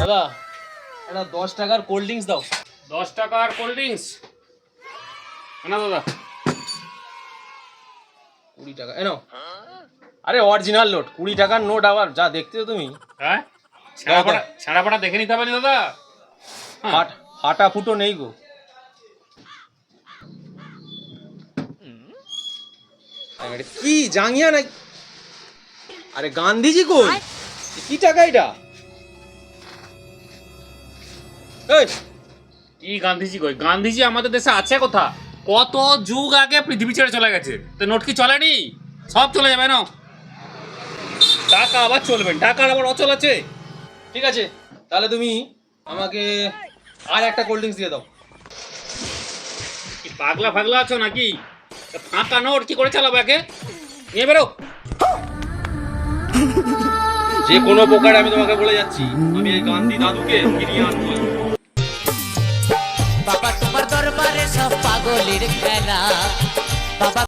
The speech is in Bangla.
দাদা একটা 10 টাকার কোল্ড ড্রিঙ্কস দাও। 10 টাকার কোল্ড ড্রিঙ্কস না দাদা? 20 টাকা এনো। আরে অরিজিনাল নোট, 20 টাকার নোট আবার যা দেখতে তো তুমি। হ্যাঁ ছাড়া পাড়া দেখে নিতে হবে না দাদা। হাটা ফুটো নেই গো। আরে কি জাঙ্গিয়া না? আরে গান্ধীজি কই? কি টাকা এটা? এই কি গান্ধীজি কই? গান্ধীজি আমাদের দেশে আছে কোথা? কত যুগ আগে পৃথিবী ছেড়ে চলে গেছে, তো নোট কি চলেনি? সব চলে যাবে না। টাকা আবার চলবে, টাকার আবার অচল আছে। ঠিক আছে, তাহলে তুমি আমাকে আর একটা কোল্ড ড্রিঙ্কস দিয়ে দাও। কি পাগলা ফাগলা আছো নাকি? ফাঁকা নোট কি করে চালাবো? একে নিয়ে বেরো। যে কোনো প্রকারে আমি তোমাকে বলে যাচ্ছি, আমি এই গান্ধী দাদুকে ফিরিয়ে আনবো। বাবা তোমার দরবারে সব পাগলের খেলা। বাবা